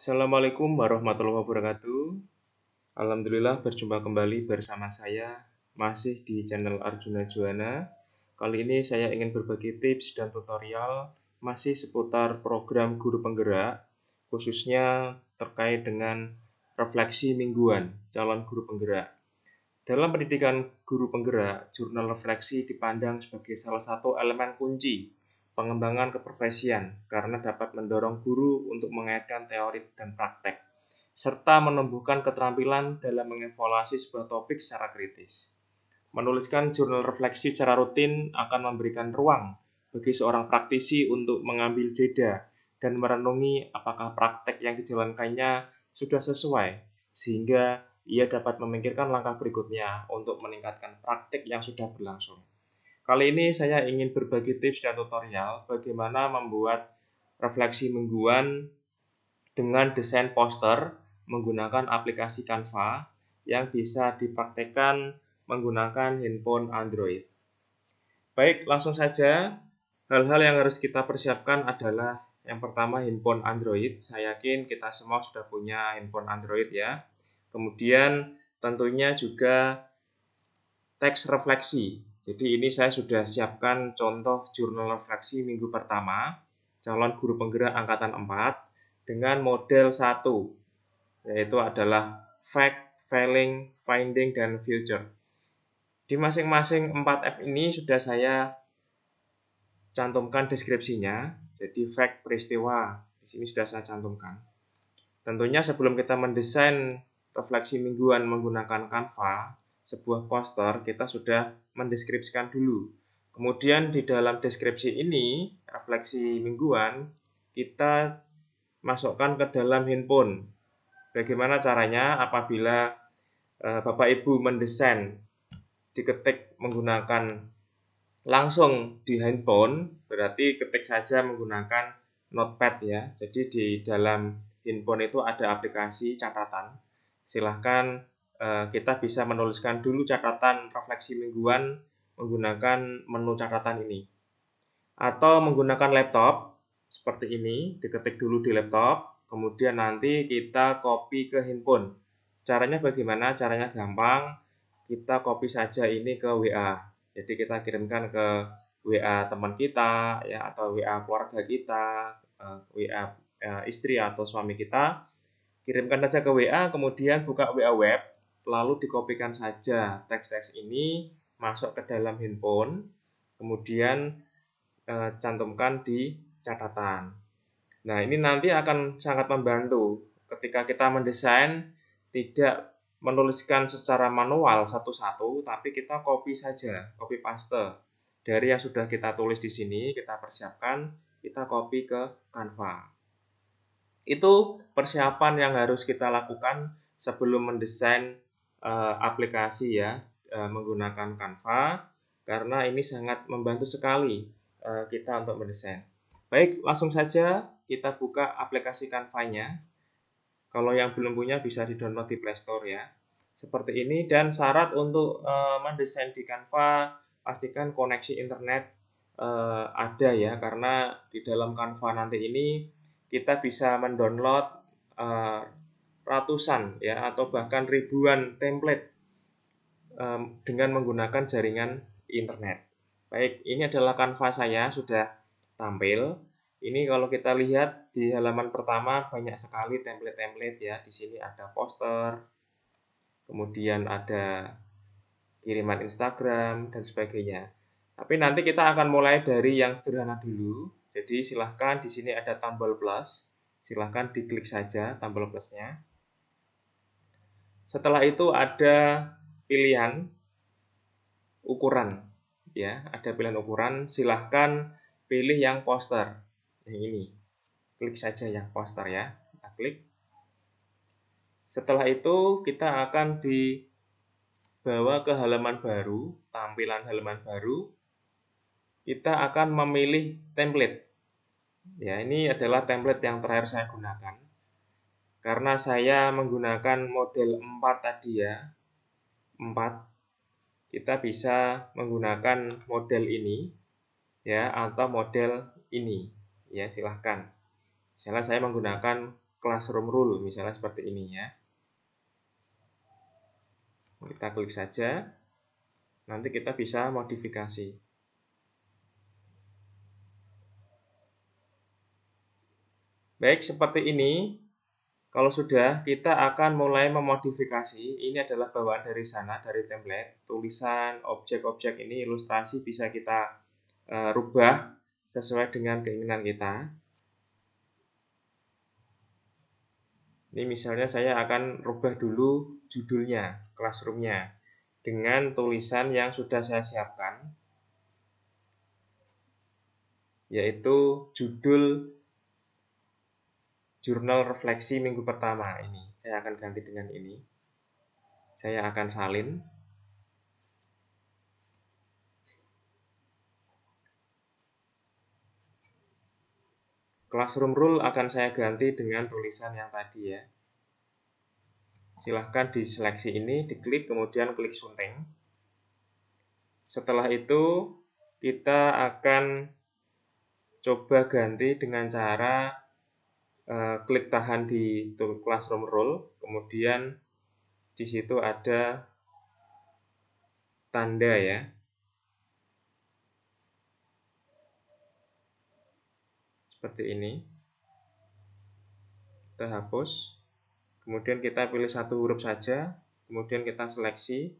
Assalamualaikum warahmatullahi wabarakatuh. Alhamdulillah berjumpa kembali bersama saya masih di channel Arjuna Juwana. Kali ini saya ingin berbagi tips dan tutorial masih seputar program guru penggerak, khususnya terkait dengan refleksi mingguan calon guru penggerak. Dalam pendidikan guru penggerak, jurnal refleksi dipandang sebagai salah satu elemen kunci pengembangan keprofesian karena dapat mendorong guru untuk mengaitkan teori dan praktek, serta menumbuhkan keterampilan dalam mengevaluasi sebuah topik secara kritis. Menuliskan jurnal refleksi secara rutin akan memberikan ruang bagi seorang praktisi untuk mengambil jeda dan merenungi apakah praktek yang dijalankannya sudah sesuai, sehingga ia dapat memikirkan langkah berikutnya untuk meningkatkan praktek yang sudah berlangsung. Kali ini saya ingin berbagi tips dan tutorial bagaimana membuat refleksi mingguan dengan desain poster menggunakan aplikasi Canva yang bisa dipraktekkan menggunakan handphone Android. Baik, langsung saja. Hal-hal yang harus kita persiapkan adalah yang pertama handphone Android. Saya yakin kita semua sudah punya handphone Android ya. Kemudian tentunya juga teks refleksi. Jadi ini saya sudah siapkan contoh jurnal refleksi minggu pertama, calon guru penggerak angkatan 4 dengan model 1, yaitu adalah fact, feeling, finding, dan future. Di masing-masing 4F ini sudah saya cantumkan deskripsinya. Jadi fact, peristiwa, di sini sudah saya cantumkan. Tentunya sebelum kita mendesain refleksi mingguan menggunakan Canva, sebuah poster, kita sudah mendeskripsikan dulu. Kemudian di dalam deskripsi ini, refleksi mingguan, kita masukkan ke dalam handphone. Bagaimana caranya apabila Bapak Ibu mendesain, diketik menggunakan langsung di handphone, berarti ketik saja menggunakan notepad ya. Jadi di dalam handphone itu ada aplikasi catatan. Silahkan kita bisa menuliskan dulu catatan refleksi mingguan menggunakan menu catatan ini. Atau menggunakan laptop seperti ini, diketik dulu di laptop, kemudian nanti kita copy ke handphone. Caranya bagaimana? Caranya gampang, kita copy saja ini ke WA. Jadi kita kirimkan ke WA teman kita ya, atau WA keluarga kita, WA istri atau suami kita. Kirimkan saja ke WA, kemudian buka WA web, lalu dikopikan saja teks-teks ini masuk ke dalam handphone, kemudian cantumkan di catatan. Nah, ini nanti akan sangat membantu ketika kita mendesain, tidak menuliskan secara manual satu-satu, tapi kita copy saja, copy paste dari yang sudah kita tulis di sini, kita persiapkan, kita copy ke Canva. Itu persiapan yang harus kita lakukan sebelum mendesain aplikasi ya, menggunakan Canva, karena ini sangat membantu sekali kita untuk mendesain. Baik, langsung saja kita buka aplikasi Canva-nya. Kalau yang belum punya bisa di-download di Play Store ya. Seperti ini, dan syarat untuk mendesain di Canva, pastikan koneksi internet ada ya, karena di dalam Canva nanti ini kita bisa mendownload ratusan ya atau bahkan ribuan template dengan menggunakan jaringan internet. Baik, ini adalah Canva saya sudah tampil. Ini kalau kita lihat di halaman pertama banyak sekali template-template ya. Di sini ada poster, kemudian ada kiriman Instagram dan sebagainya. Tapi nanti kita akan mulai dari yang sederhana dulu. Jadi silahkan di sini ada tombol plus. Silahkan diklik saja tombol plusnya. Setelah itu ada pilihan ukuran ya, ada pilihan ukuran. Silahkan pilih yang poster. Yang ini. Klik saja yang poster ya. Kita klik. Setelah itu kita akan dibawa ke halaman baru, tampilan halaman baru. Kita akan memilih template. Ya, ini adalah template yang terakhir saya gunakan. Karena saya menggunakan model 4 tadi ya. 4. Kita bisa menggunakan model ini ya atau model ini. Ya, silahkan. Misalnya saya menggunakan classroom rule, misalnya seperti ini ya. Kita klik saja, nanti kita bisa modifikasi. Baik, seperti ini. Kalau sudah, kita akan mulai memodifikasi. Ini adalah bawaan dari sana, dari template. Tulisan, objek-objek ini, ilustrasi bisa kita rubah sesuai dengan keinginan kita. Ini misalnya saya akan rubah dulu judulnya, classroom-nya, dengan tulisan yang sudah saya siapkan, yaitu judul jurnal refleksi minggu pertama ini. Saya akan ganti dengan ini. Saya akan salin. Classroom rule akan saya ganti dengan tulisan yang tadi ya. Silahkan diseleksi ini, diklik, kemudian klik sunting. Setelah itu, kita akan coba ganti dengan cara klik tahan di classroom rule, kemudian di situ ada tanda ya. Seperti ini. Kita hapus. Kemudian kita pilih satu huruf saja, kemudian kita seleksi.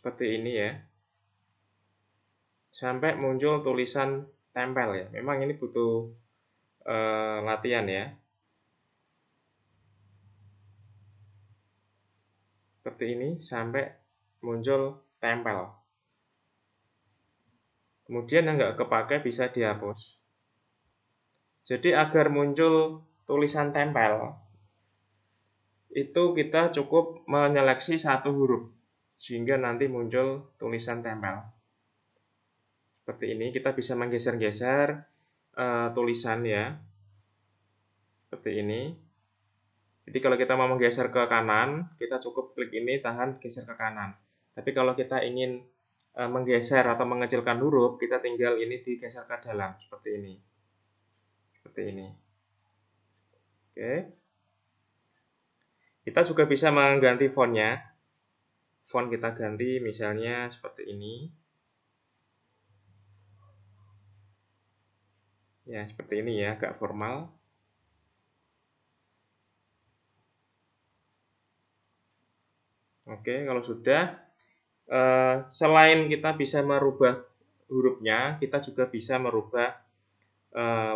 Seperti ini ya. Sampai muncul tulisan tempel ya. Memang ini butuh latihan ya. Seperti ini sampai muncul tempel. Kemudian yang nggak kepakai bisa dihapus. Jadi agar muncul tulisan tempel, itu kita cukup menyeleksi satu huruf, sehingga nanti muncul tulisan tempel. Seperti ini, kita bisa menggeser-geser tulisan ya. Seperti ini. Jadi kalau kita mau menggeser ke kanan, kita cukup klik ini, tahan, geser ke kanan. Tapi kalau kita ingin menggeser atau mengecilkan huruf, kita tinggal ini digeser ke dalam, seperti ini. Seperti ini. Oke. Kita juga bisa mengganti fontnya. Font kita ganti misalnya seperti ini. Ya, seperti ini ya, agak formal. Oke, kalau sudah, selain kita bisa merubah hurufnya, kita juga bisa merubah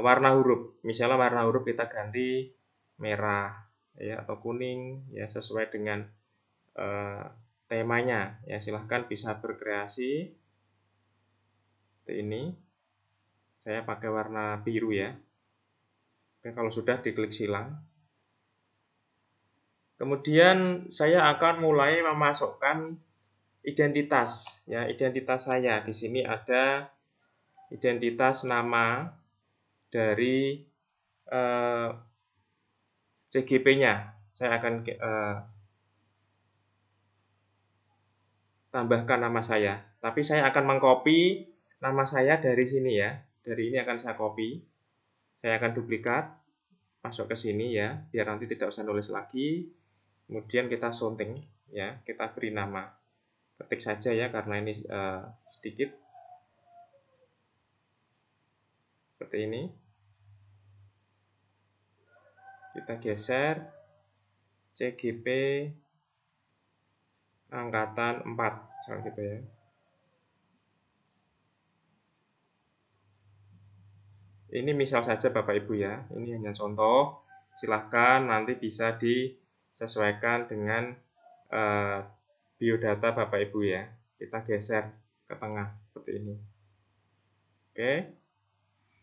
warna huruf. Misalnya warna huruf kita ganti merah ya atau kuning ya sesuai dengan temanya. Ya, silahkan bisa berkreasi. Seperti ini. Saya pakai warna biru ya. Oke, kalau sudah diklik silang. Kemudian saya akan mulai memasukkan identitas ya, identitas saya. Di sini ada identitas nama dari CGP-nya. Saya akan tambahkan nama saya. Tapi saya akan mengcopy nama saya dari sini ya. Dari ini akan saya copy. Saya akan duplikat, masuk ke sini ya, biar nanti tidak usah nulis lagi. Kemudian kita sunting ya, kita beri nama. Ketik saja ya karena ini sedikit. Seperti ini. Kita geser CGP angkatan 4 misalnya gitu ya. Ini misal saja Bapak Ibu ya. Ini hanya contoh. Silahkan nanti bisa disesuaikan dengan biodata Bapak Ibu ya. Kita geser ke tengah seperti ini. Oke.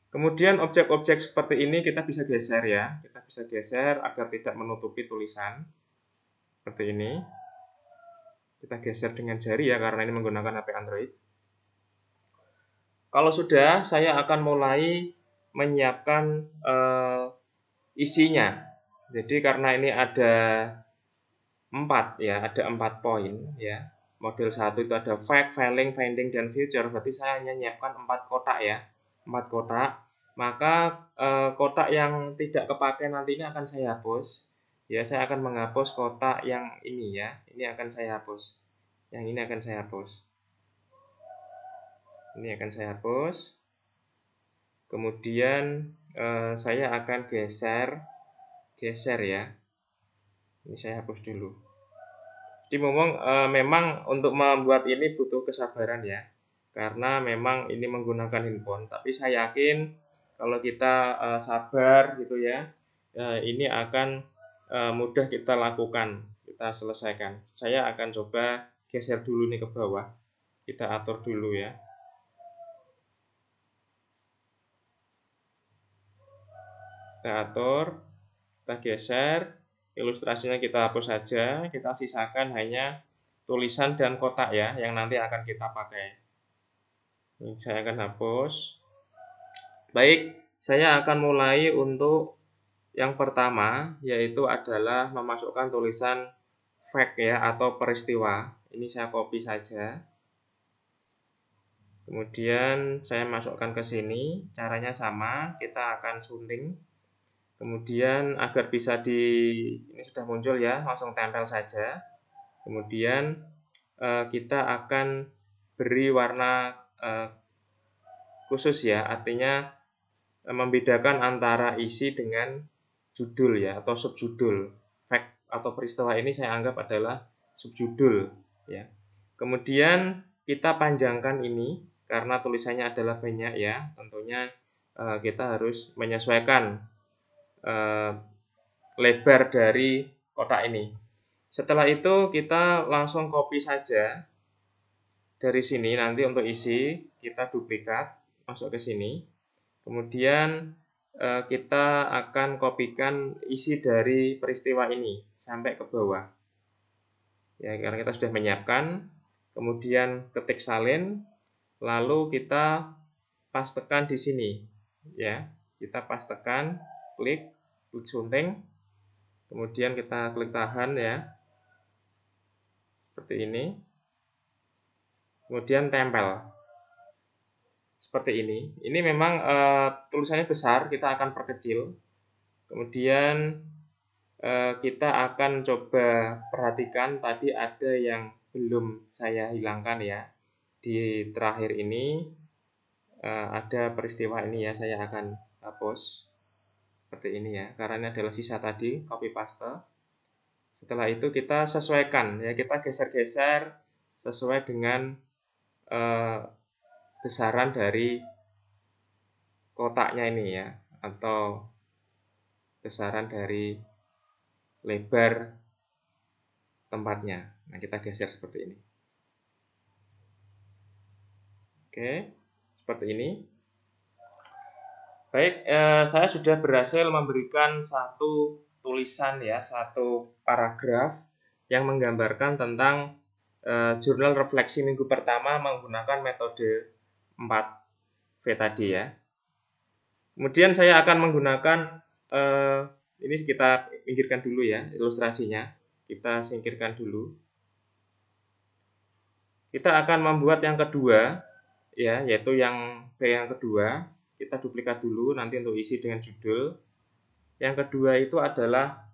Kemudian objek-objek seperti ini kita bisa geser ya. Kita bisa geser agar tidak menutupi tulisan. Seperti ini. Kita geser dengan jari ya karena ini menggunakan HP Android. Kalau sudah, saya akan mulai menyiapkan isinya. Jadi karena ini ada 4 ya, ada 4 poin ya. Model 1 itu ada fact, failing, finding, dan future. Berarti saya hanya menyiapkan 4 kotak ya. 4 kotak. Maka kotak yang tidak kepakai nantinya akan saya hapus. Ya, saya akan menghapus kotak yang ini ya. Ini akan saya hapus. Yang ini akan saya hapus. Ini akan saya hapus. Kemudian saya akan geser ya. Ini saya hapus dulu. Jadi memang untuk membuat ini butuh kesabaran ya. Karena memang ini menggunakan handphone. Tapi saya yakin kalau kita sabar gitu ya, ini akan mudah kita lakukan, kita selesaikan. Saya akan coba geser dulu nih ke bawah. Kita atur dulu ya. Kita atur, kita geser, ilustrasinya kita hapus saja, kita sisakan hanya tulisan dan kotak ya, yang nanti akan kita pakai. Ini saya akan hapus. Baik, saya akan mulai untuk yang pertama, yaitu adalah memasukkan tulisan fact ya, atau peristiwa. Ini saya copy saja. Kemudian saya masukkan ke sini, caranya sama, kita akan sunting. Kemudian agar bisa ini sudah muncul ya, langsung tempel saja. Kemudian kita akan beri warna khusus ya, artinya membedakan antara isi dengan judul ya, atau subjudul. Fact atau peristiwa ini saya anggap adalah subjudul ya. Kemudian kita panjangkan ini karena tulisannya adalah banyak ya, tentunya kita harus menyesuaikan lebar dari kotak ini. Setelah itu kita langsung copy saja dari sini, nanti untuk isi kita duplikat masuk ke sini. Kemudian kita akan kopikan isi dari peristiwa ini sampai ke bawah. Ya, karena kita sudah menyiapkan. Kemudian ketik salin, lalu kita pastekan di sini ya. Kita pastekan, klik sunting. Kemudian kita klik tahan ya, seperti ini. Kemudian tempel, seperti ini. Ini memang tulisannya besar, kita akan perkecil. Kemudian kita akan coba perhatikan tadi ada yang belum saya hilangkan ya. Di terakhir ini ada peristiwa ini ya, saya akan hapus. Seperti ini ya, karena ini adalah sisa tadi, copy paste. Setelah itu kita sesuaikan ya, kita geser-geser sesuai dengan besaran dari kotaknya ini ya, atau besaran dari lebar tempatnya. Nah, kita geser seperti ini. Oke, seperti ini. Baik, saya sudah berhasil memberikan satu tulisan ya, satu paragraf yang menggambarkan tentang jurnal refleksi minggu pertama menggunakan metode 4V tadi ya. Kemudian saya akan menggunakan ini kita pinggirkan dulu ya ilustrasinya. Kita singkirkan dulu. Kita akan membuat yang kedua ya, yaitu yang B yang kedua. Kita duplikat dulu nanti untuk isi dengan judul. Yang kedua itu adalah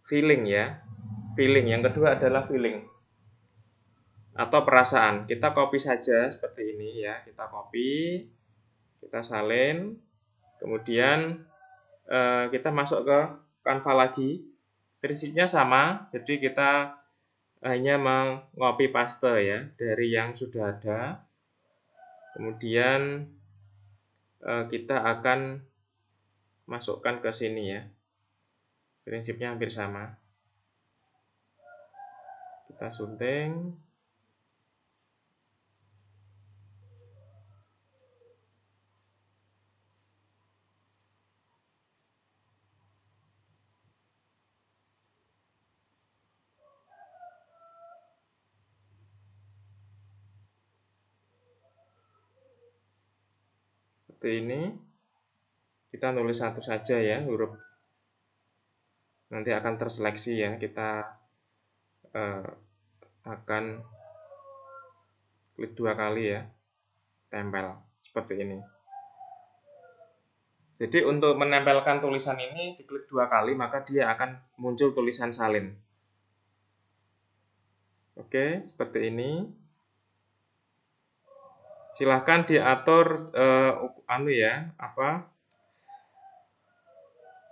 feeling ya. Feeling. Yang kedua adalah feeling atau perasaan. Kita copy saja seperti ini ya. Kita copy, kita salin, kemudian kita masuk ke Canva lagi. Prinsipnya sama, jadi kita hanya meng-copy paste ya dari yang sudah ada. Kemudian kita akan masukkan ke sini ya. Prinsipnya hampir sama. Kita sunting. seperti ini. Kita nulis satu saja ya huruf. Nanti akan terseleksi ya. Kita akan klik 2 kali ya. Tempel seperti ini. Jadi untuk menempelkan tulisan ini diklik 2 kali maka dia akan muncul tulisan salin. Oke, seperti ini. Silahkan diatur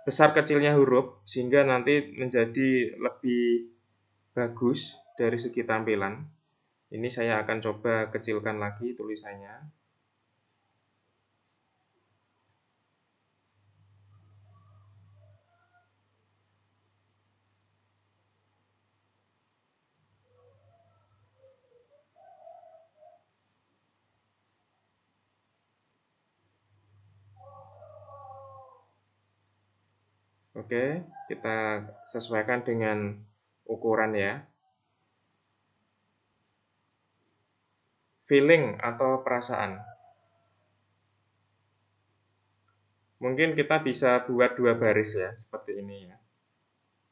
besar kecilnya huruf sehingga nanti menjadi lebih bagus dari segi tampilan. Ini saya akan coba kecilkan lagi tulisannya. Oke, kita sesuaikan dengan ukuran ya. Feeling atau perasaan. Mungkin kita bisa buat 2 baris ya, seperti ini ya.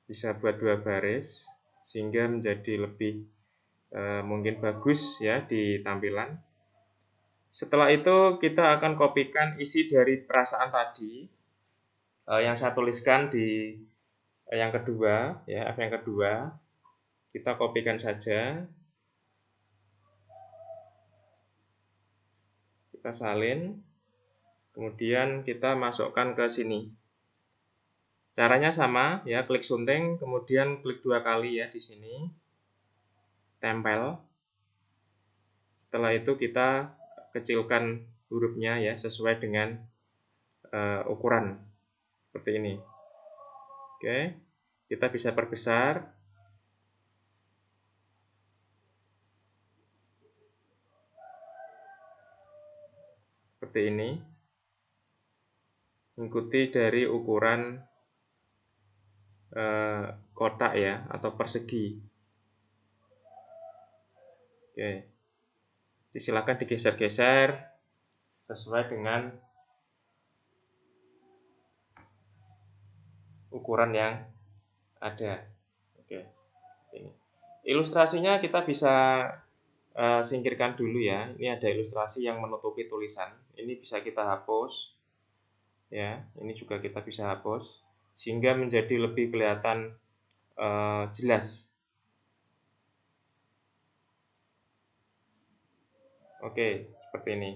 Bisa buat 2 baris sehingga menjadi lebih mungkin bagus ya di tampilan. Setelah itu kita akan kopikan isi dari perasaan tadi yang saya tuliskan di yang kedua ya, F yang kedua. Kita kopikan saja. Kita salin. Kemudian kita masukkan ke sini. Caranya sama ya, klik sunting, kemudian klik 2 kali ya di sini. Tempel. Setelah itu kita kecilkan hurufnya ya sesuai dengan ukuran seperti ini. Oke, kita bisa perbesar. Seperti ini. Ikuti dari ukuran kotak ya atau persegi. Oke. Silakan digeser-geser sesuai dengan ukuran yang ada. Oke. Ini. Ilustrasinya kita bisa singkirkan dulu ya. Ini ada ilustrasi yang menutupi tulisan. Ini bisa kita hapus. Ya, ini juga kita bisa hapus sehingga menjadi lebih kelihatan jelas. Oke, seperti ini.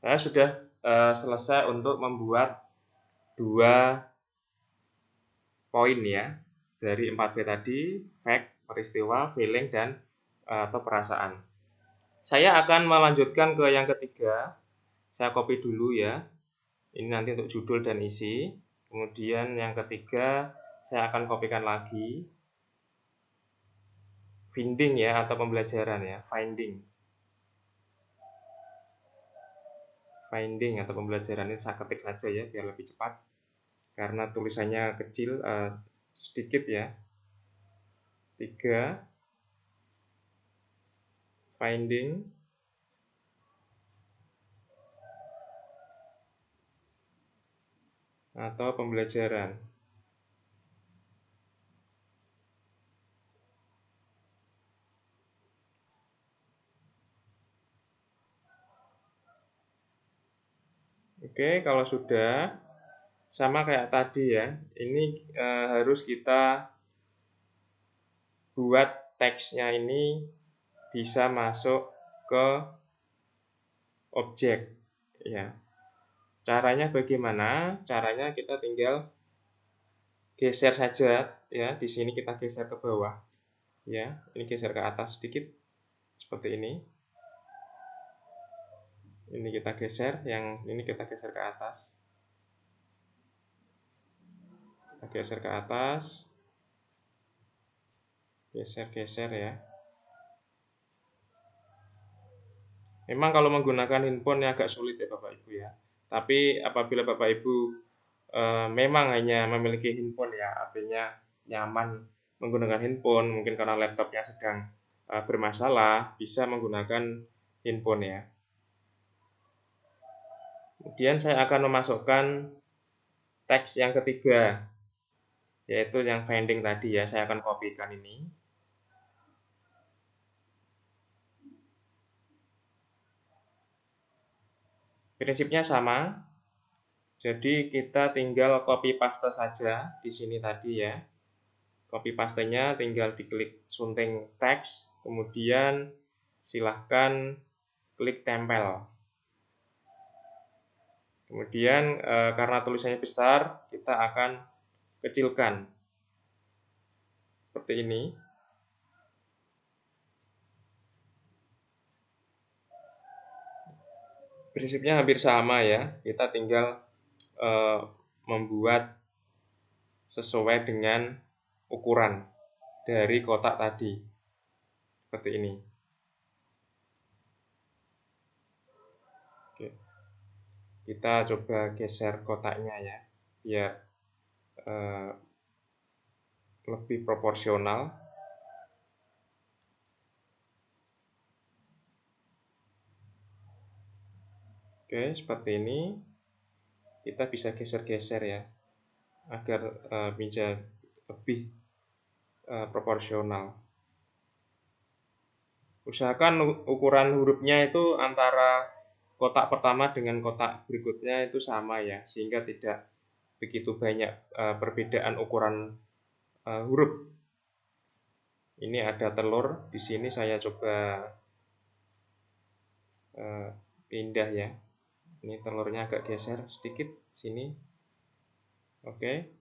Saya sudah selesai untuk membuat 2 poin ya dari 4V tadi, fact, peristiwa, feeling, dan atau perasaan. Saya akan melanjutkan ke yang ketiga. Saya copy dulu ya. Ini nanti untuk judul dan isi. Kemudian yang ketiga saya akan kopikan lagi. Finding ya atau pembelajaran ya, finding. Finding atau pembelajaran ini saya ketik saja ya biar lebih cepat. Karena tulisannya kecil sedikit ya. 3 finding atau pembelajaran. Oke, kalau sudah sama kayak tadi ya. Ini harus kita buat teksnya ini bisa masuk ke objek ya. Caranya bagaimana? Caranya kita tinggal geser saja ya. Di sini kita geser ke bawah. Ya, ini geser ke atas sedikit seperti ini. Ini kita geser, yang ini kita geser ke atas. Kita geser ke atas. Geser-geser ya. Memang kalau menggunakan handphone agak sulit ya Bapak Ibu ya. Tapi apabila Bapak Ibu memang hanya memiliki handphone ya, artinya nyaman menggunakan handphone, mungkin karena laptopnya sedang bermasalah, bisa menggunakan handphone ya. Kemudian saya akan memasukkan teks yang ketiga, yaitu yang binding tadi ya. Saya akan kopikan ini. Prinsipnya sama. Jadi kita tinggal copy paste saja di sini tadi ya. Copy pastenya tinggal diklik sunting teks, kemudian silahkan klik tempel. Kemudian karena tulisannya besar, kita akan kecilkan seperti ini. Prinsipnya hampir sama ya. Kita tinggal membuat sesuai dengan ukuran dari kotak tadi. Seperti ini. Oke. Kita coba geser kotaknya ya, biar lebih proporsional. Oke, seperti ini. Kita bisa geser-geser ya, agar bisa lebih proporsional. Usahakan ukuran hurufnya itu antara kotak pertama dengan kotak berikutnya itu sama ya, sehingga tidak begitu banyak perbedaan ukuran huruf. Ini ada telur, di sini saya coba pindah ya. Ini telurnya agak geser sedikit sini. Oke.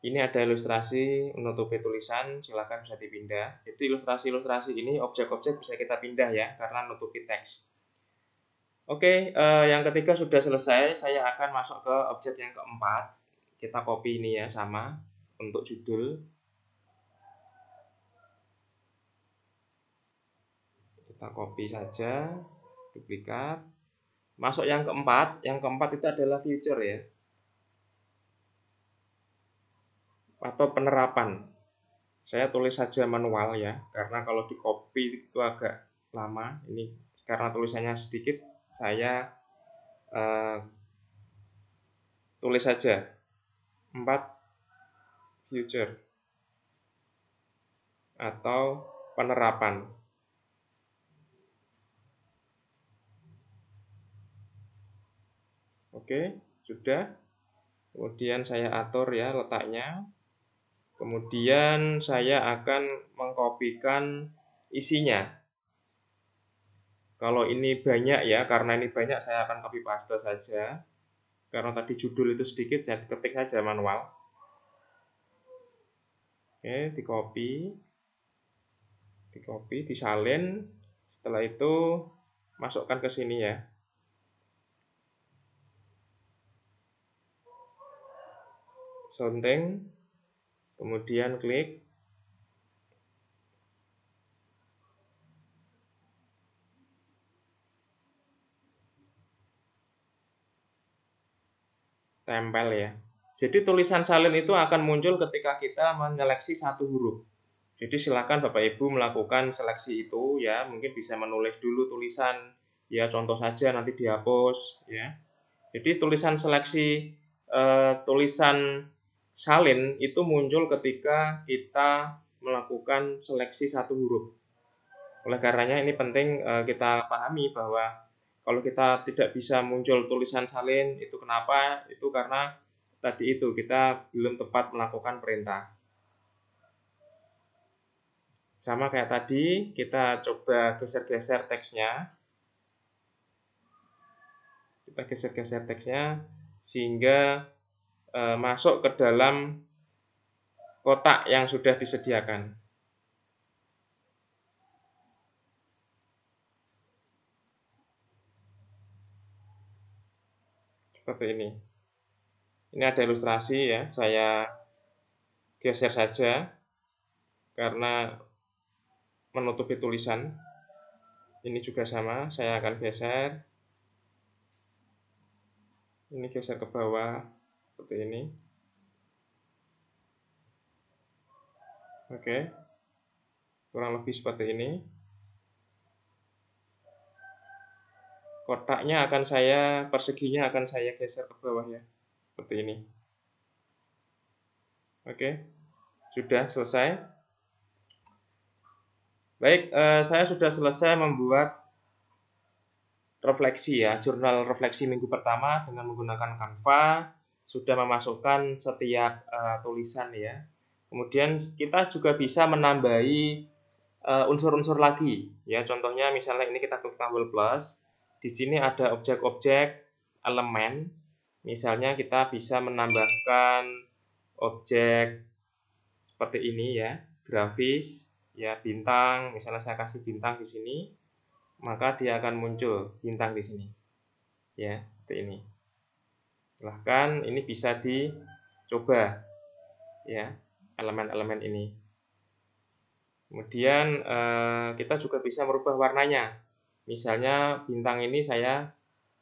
Ini ada ilustrasi menutupi tulisan, silakan bisa dipindah. Jadi ilustrasi-ilustrasi ini objek-objek bisa kita pindah ya, karena menutupi teks. Oke, yang ketiga sudah selesai. Saya akan masuk ke objek yang keempat. Kita copy ini ya, sama untuk judul. Kita copy saja, duplikat. Masuk yang keempat. Yang keempat itu adalah future ya, atau penerapan. Saya tulis saja manual ya, karena kalau di copy itu agak lama. Ini karena tulisannya sedikit, saya tulis saja 4 future atau penerapan. Oke, sudah. Kemudian saya atur ya letaknya. Kemudian saya akan mengkopikan isinya. Kalau ini banyak ya, karena ini banyak saya akan copy paste saja. Karena tadi judul itu sedikit, saya ketik saja manual. Oke, di-copy, disalin. Setelah itu masukkan ke sini ya. Sunting, kemudian klik. Tempel ya. Jadi tulisan salin itu akan muncul ketika kita menyeleksi satu huruf. Jadi silakan Bapak Ibu melakukan seleksi itu ya, mungkin bisa menulis dulu tulisan ya, contoh saja nanti dihapus ya. Jadi tulisan seleksi tulisan salin itu muncul ketika kita melakukan seleksi satu huruf. Oleh karenanya ini penting kita pahami bahwa kalau kita tidak bisa muncul tulisan salin, itu kenapa? Itu karena tadi itu kita belum tepat melakukan perintah. Sama kayak tadi, kita coba geser-geser teksnya. Kita geser-geser teksnya sehingga masuk ke dalam kotak yang sudah disediakan. Seperti ini. Ini ada ilustrasi ya, saya geser saja karena menutupi tulisan. Ini juga sama, saya akan geser. Ini geser ke bawah seperti ini. Oke. Kurang lebih seperti ini. Kotaknya perseginya akan saya geser ke bawah ya, seperti ini. Oke, sudah selesai. Baik, saya sudah selesai membuat refleksi ya, jurnal refleksi minggu pertama dengan menggunakan Canva, sudah memasukkan setiap tulisan ya. Kemudian kita juga bisa menambahi unsur-unsur lagi ya. Contohnya misalnya ini kita klik tombol plus, di sini ada objek-objek elemen. Misalnya kita bisa menambahkan objek seperti ini ya, grafis ya, bintang. Misalnya saya kasih bintang di sini, maka dia akan muncul bintang di sini. Ya, seperti ini. Silahkan ini bisa dicoba ya, elemen-elemen ini. Kemudian kita juga bisa merubah warnanya. Misalnya bintang ini saya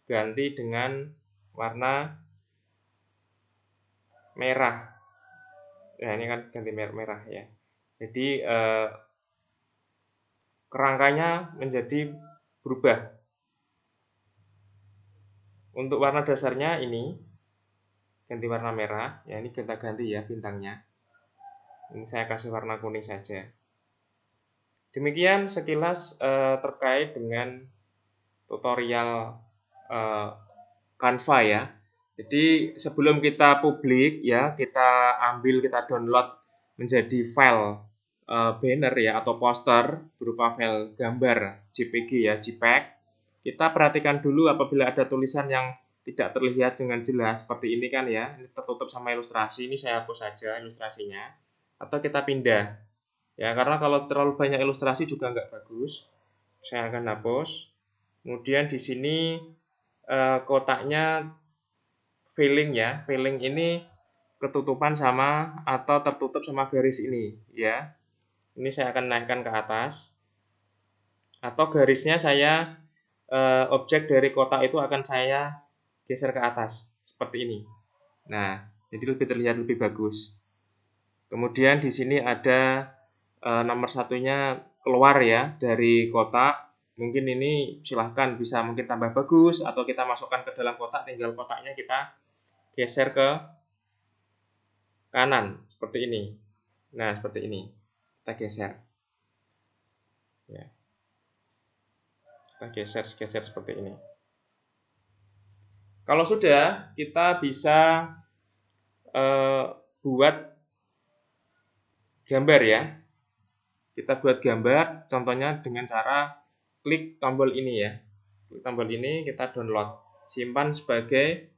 ganti dengan warna merah. Nah, ini kan ganti merah ya. Jadi kerangkanya menjadi berubah. Untuk warna dasarnya ini ganti warna merah. Ya, ini kita ganti ya bintangnya. Ini saya kasih warna kuning saja. Demikian sekilas terkait dengan tutorial Canva ya. Jadi sebelum kita publik ya, kita download menjadi file banner ya atau poster berupa file gambar JPG ya, JPEG. Kita perhatikan dulu apabila ada tulisan yang tidak terlihat dengan jelas seperti ini kan ya, ini tertutup sama ilustrasi, ini saya hapus saja ilustrasinya. Atau kita pindah. Ya, karena kalau terlalu banyak ilustrasi juga nggak bagus. Saya akan hapus. Kemudian di sini kotaknya filling ya. Filling ini ketutupan sama atau tertutup sama garis ini ya. Ini saya akan naikkan ke atas. Atau garisnya objek dari kotak itu akan saya geser ke atas seperti ini. Nah, jadi lebih terlihat lebih bagus. Kemudian di sini ada nomor satunya keluar ya dari kotak. Mungkin ini silahkan bisa mungkin tambah bagus atau kita masukkan ke dalam kotak, tinggal kotaknya kita geser ke kanan seperti ini. Nah, seperti ini. Kita geser. Ya. Kita geser seperti ini. Kalau sudah, kita bisa buat gambar ya. Kita buat gambar, contohnya dengan cara klik tombol ini ya. Klik tombol ini, kita download. Simpan sebagai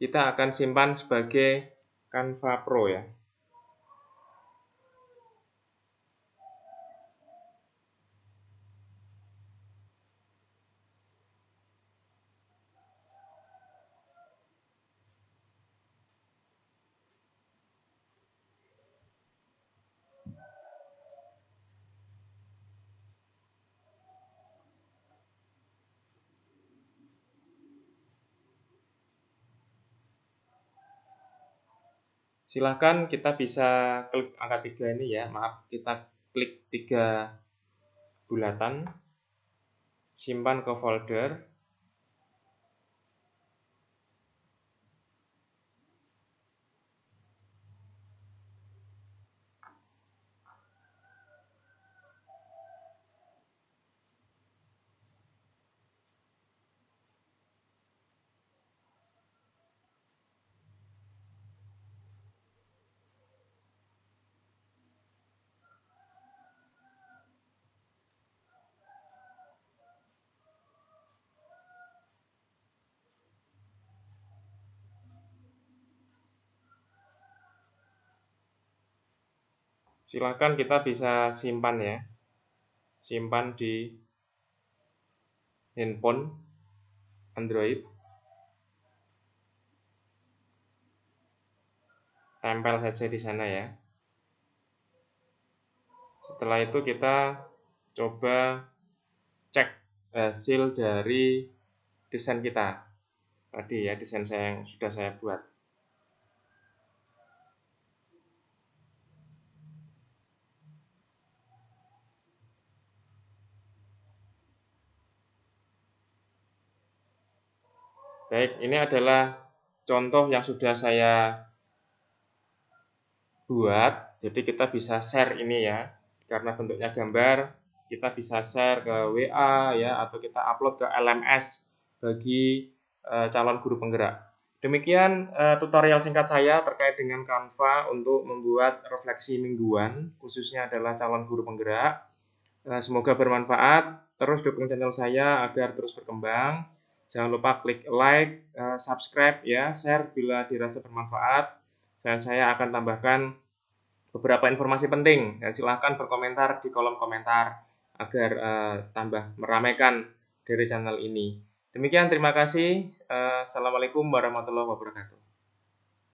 kita akan simpan sebagai Canva Pro ya. Silahkan kita bisa klik angka 3 ini ya. Maaf, kita klik 3 bulatan, simpan ke folder. Silahkan kita bisa simpan ya. Simpan di handphone Android. tempel saja di sana ya. Setelah itu kita coba cek hasil dari desain kita tadi ya, desain saya yang sudah saya buat. Baik, ini adalah contoh yang sudah saya buat. Jadi kita bisa share ini ya, karena bentuknya gambar, kita bisa share ke WA ya, atau kita upload ke LMS bagi calon guru penggerak. Demikian tutorial singkat saya terkait dengan Canva untuk membuat refleksi mingguan, khususnya adalah calon guru penggerak. Semoga bermanfaat. Terus dukung channel saya agar terus berkembang. Jangan lupa klik like, subscribe ya, share bila dirasa bermanfaat. Dan saya akan tambahkan beberapa informasi penting. Dan silahkan berkomentar di kolom komentar agar tambah meramaikan dari channel ini. Demikian, terima kasih. Assalamualaikum warahmatullahi wabarakatuh.